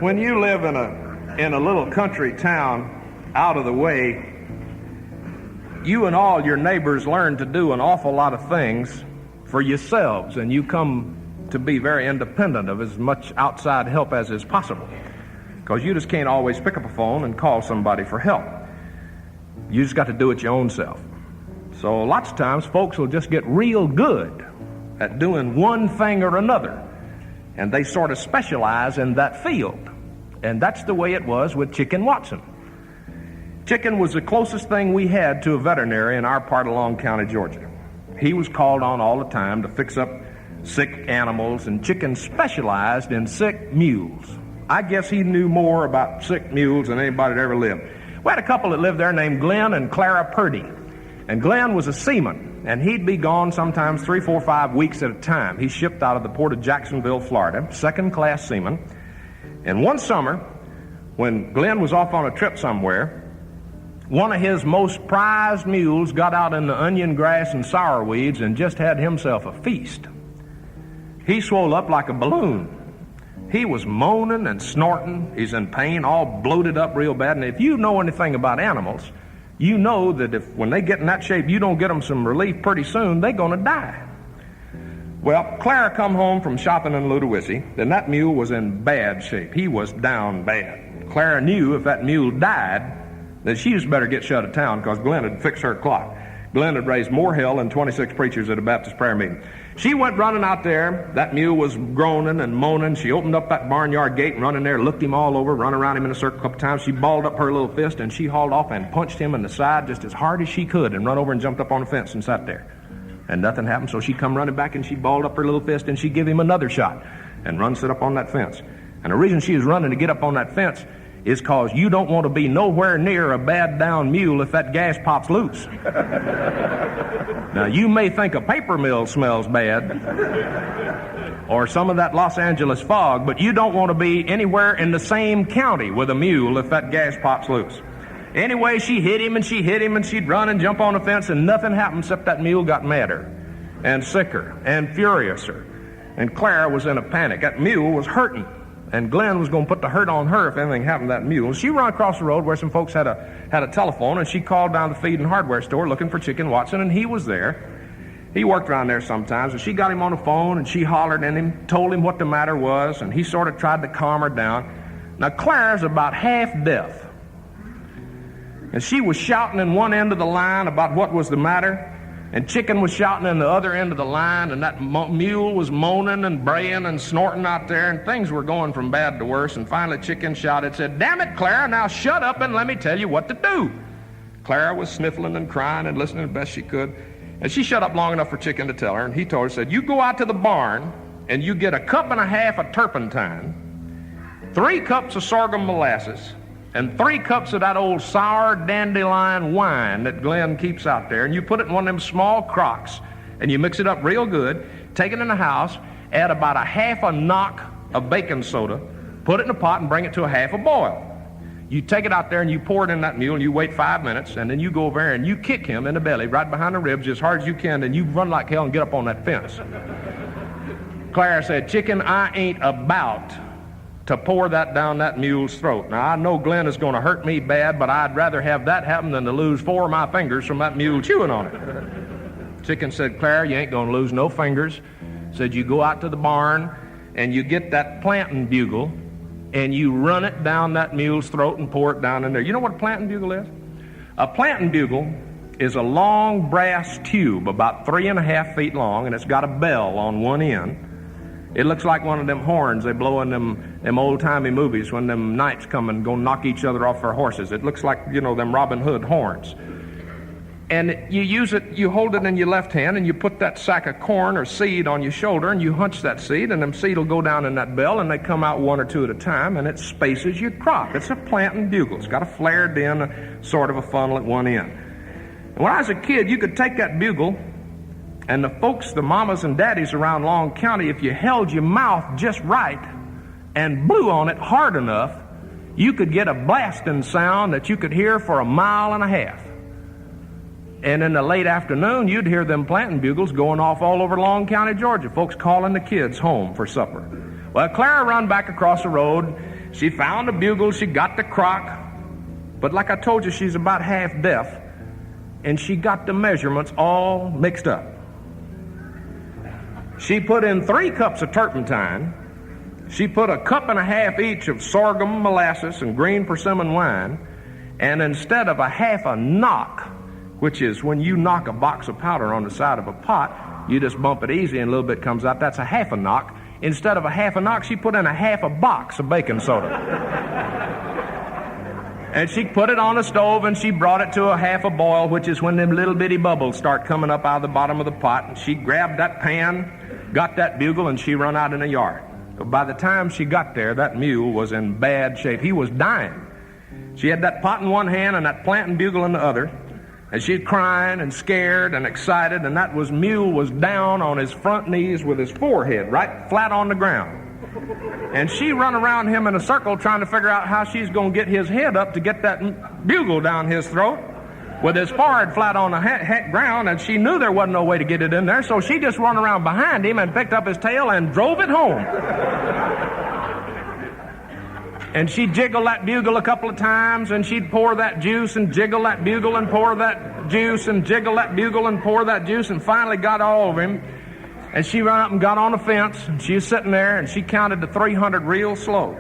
when you live in a little country town out of the way, you and all your neighbors learn to do an awful lot of things for yourselves, and you come to be very independent of as much outside help as is possible, because you just can't always pick up a phone and call somebody for help. You just got to do it your own self. So lots of times folks will just get real good at doing one thing or another, and they sort of specialize in that field. And that's the way it was with Chicken Watson. Chicken was the closest thing we had to a veterinary in our part of Long County, Georgia. He was called on all the time to fix up sick animals, and Chicken specialized in sick mules. I guess he knew more about sick mules than anybody that ever lived. We had a couple that lived there named Glenn and Clara Purdy. And Glenn was a seaman, and he'd be gone sometimes 3, 4, 5 weeks at a time. He shipped out of the port of Jacksonville, Florida, second-class seaman. And one summer, when Glenn was off on a trip somewhere, one of his most prized mules got out in the onion grass and sour weeds and just had himself a feast. He swole up like a balloon. He was moaning and snorting. He's in pain, all bloated up real bad. And if you know anything about animals, you know that when they get in that shape, you don't get them some relief pretty soon, they're going to die. Well, Clara come home from shopping in Ludowici, and that mule was in bad shape. He was down bad. Clara knew if that mule died, that she just better get shut of town, because Glenn had fixed her clock. Glenn had raised more hell than 26 preachers at a Baptist prayer meeting. She went running out there. That mule was groaning and moaning. She opened up that barnyard gate and run in there, looked him all over, run around him in a circle a couple times. She balled up her little fist, and she hauled off and punched him in the side just as hard as she could, and run over and jumped up on the fence and sat there. And nothing happened, so she come running back, and she balled up her little fist, and she give him another shot and run sit up on that fence. And the reason she was running to get up on that fence is because you don't want to be nowhere near a bad down mule if that gas pops loose. Now, you may think a paper mill smells bad or some of that Los Angeles fog, but you don't want to be anywhere in the same county with a mule if that gas pops loose. Anyway, she hit him, and she'd run and jump on the fence, and nothing happened except that mule got madder and sicker and furiouser. And Clara was in a panic. That mule was hurting, and Glenn was going to put the hurt on her if anything happened to that mule. She ran across the road where some folks had a telephone, and she called down the feed and hardware store looking for Chicken Watson, and he was there. He worked around there sometimes, and she got him on the phone, and she hollered at him, told him what the matter was, and he sort of tried to calm her down. Now, Clara's about half deaf, and she was shouting in one end of the line about what was the matter, and Chicken was shouting in the other end of the line, and that mule was moaning and braying and snorting out there, and things were going from bad to worse. And finally Chicken shouted, said, "Damn it, Clara, now shut up and let me tell you what to do." Clara was sniffling and crying and listening the best she could, and she shut up long enough for Chicken to tell her, and he told her, said, "You go out to the barn and you get 1.5 cups of turpentine, 3 cups of sorghum molasses, and 3 cups of that old sour dandelion wine that Glenn keeps out there, and you put it in one of them small crocks, and you mix it up real good, take it in the house, add about 1/2 knock of baking soda, put it in a pot and bring it to 1/2 boil. You take it out there and you pour it in that mule, and you wait 5 minutes, and then you go over there and you kick him in the belly, right behind the ribs, as hard as you can, and you run like hell and get up on that fence." Clara said, "Chicken, I ain't about to pour that down that mule's throat. Now, I know Glenn is going to hurt me bad, but I'd rather have that happen than to lose 4 of my fingers from that mule chewing on it." Chicken said, "Clara, you ain't going to lose no fingers." Said, "You go out to the barn and you get that planting bugle and you run it down that mule's throat and pour it down in there." You know what a planting bugle is? A planting bugle is a long brass tube about 3.5 feet long, and it's got a bell on one end. It looks like one of them horns they blow in them old-timey movies when them knights come and go knock each other off their horses. It looks like, you know, them Robin Hood horns. And you use it, you hold it in your left hand, and you put that sack of corn or seed on your shoulder, and you hunch that seed, and them seed will go down in that bell, and they come out 1 or 2 at a time, and it spaces your crop. It's a planting bugle. It's got a flared in, sort of a funnel at one end. And when I was a kid, you could take that bugle, and the folks, the mamas and daddies around Long County, if you held your mouth just right and blew on it hard enough, you could get a blasting sound that you could hear for 1.5 miles. And in the late afternoon, you'd hear them planting bugles going off all over Long County, Georgia, folks calling the kids home for supper. Well, Clara run back across the road, She found the bugle, she got the crock, but like I told you, she's about half deaf, and she got the measurements all mixed up. She put in 3 cups of turpentine. She put a cup and a half each of sorghum molasses and green persimmon wine, and instead of a half a knock, which is when you knock a box of powder on the side of a pot, you just bump it easy and a little bit comes out. That's a half a knock. Instead of a half a knock, she put in a half a box of baking soda. And she put it on the stove and she brought it to a half a boil, which is when them little bitty bubbles start coming up out of the bottom of the pot. And she grabbed that pan, got that bugle, and she run out in the yard. But by the time she got there, that mule was in bad shape. He was dying. She had that pot in one hand and that plantain bugle in the other. And she's crying and scared and excited, and that mule was down on his front knees with his forehead right flat on the ground. And she run around him in a circle trying to figure out how she's going to get his head up to get that bugle down his throat with his forehead flat on the ground, and she knew there wasn't no way to get it in there, so she just run around behind him and picked up his tail and drove it home. And she'd jiggle that bugle a couple of times, and she'd pour that juice and jiggle that bugle and pour that juice and jiggle that bugle and pour that juice, and finally got all of him. And she ran up and got on the fence, and she was sitting there, and she counted to 300 real slow.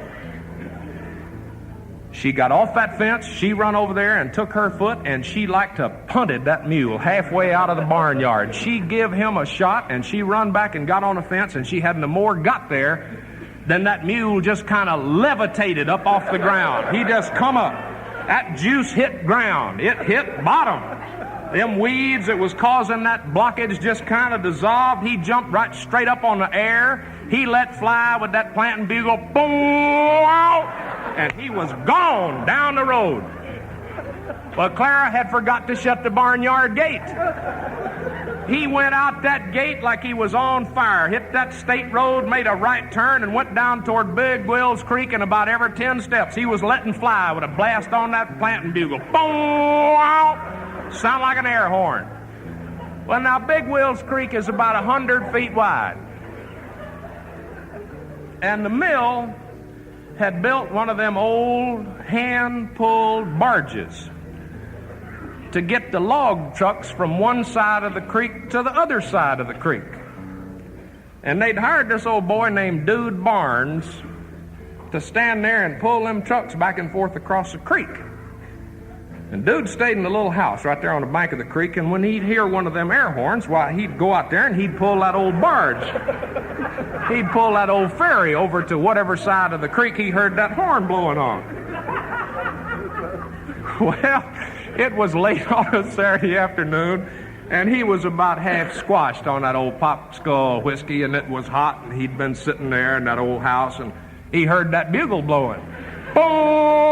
She got off that fence, she run over there and took her foot, and she like to punted that mule halfway out of the barnyard. She give him a shot, and she run back and got on the fence, and she hadn't no more got there than that mule just kind of levitated up off the ground. He just come up. That juice hit ground. It hit bottom. Them weeds that was causing that blockage just kind of dissolved. He jumped right straight up on the air. He let fly with that plantain bugle. Boom! And he was gone down the road. Well, Clara had forgot to shut the barnyard gate. He went out that gate like he was on fire, hit that state road, made a right turn, and went down toward Big Will's Creek, and about every 10 steps he was letting fly with a blast on that plantain bugle. Boom! Sound like an air horn. Well, now, Big Will's Creek is about 100 feet wide. And the mill had built one of them old hand-pulled barges to get the log trucks from one side of the creek to the other side of the creek. And they'd hired this old boy named Dude Barnes to stand there and pull them trucks back and forth across the creek. And Dude stayed in the little house right there on the bank of the creek, and when he'd hear one of them air horns, why, he'd go out there and he'd pull that old barge. He'd pull that old ferry over to whatever side of the creek he heard that horn blowing on. Well, it was late on a Saturday afternoon, and he was about half squashed on that old pop skull whiskey, and it was hot, and he'd been sitting there in that old house, and he heard that bugle blowing. Boom!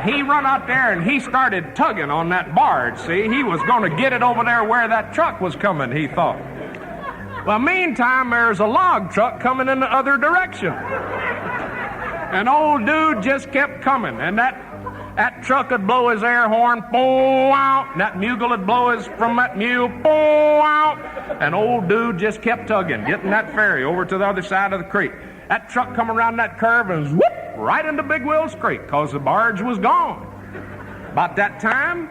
He run out there, and he started tugging on that barge, see? He was going to get it over there where that truck was coming, he thought. Well, meantime, there's a log truck coming in the other direction. And old Dude just kept coming, and that truck would blow his air horn, boom, out. And that bugle would blow from that mule, boom, out. And old Dude just kept tugging, getting that ferry over to the other side of the creek. That truck come around that curve and whoop, right into Big Will's Creek, because the barge was gone. About that time,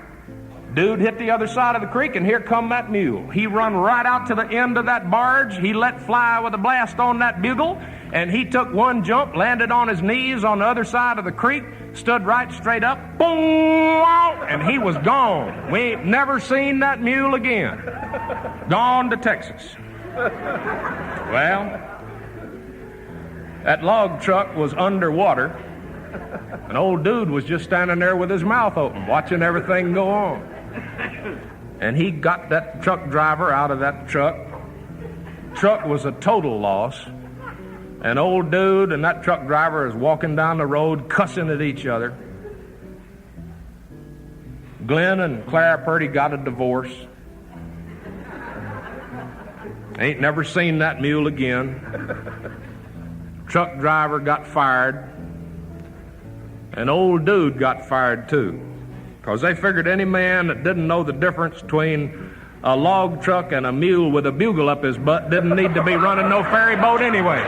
Dude hit the other side of the creek, and here come that mule. He run right out to the end of that barge. He let fly with a blast on that bugle, and he took one jump, landed on his knees on the other side of the creek, stood right straight up, boom, and he was gone. We ain't never seen that mule again. Gone to Texas. Well, that log truck was underwater, and old Dude was just standing there with his mouth open, watching everything go on. And he got that truck driver out of that truck. Truck was a total loss. And old Dude and that truck driver is walking down the road cussing at each other. Glenn and Clara Purdy got a divorce. Ain't never seen that mule again. Truck driver got fired. And old Dude got fired too. Because they figured any man that didn't know the difference between a log truck and a mule with a bugle up his butt didn't need to be running no ferry boat anyway.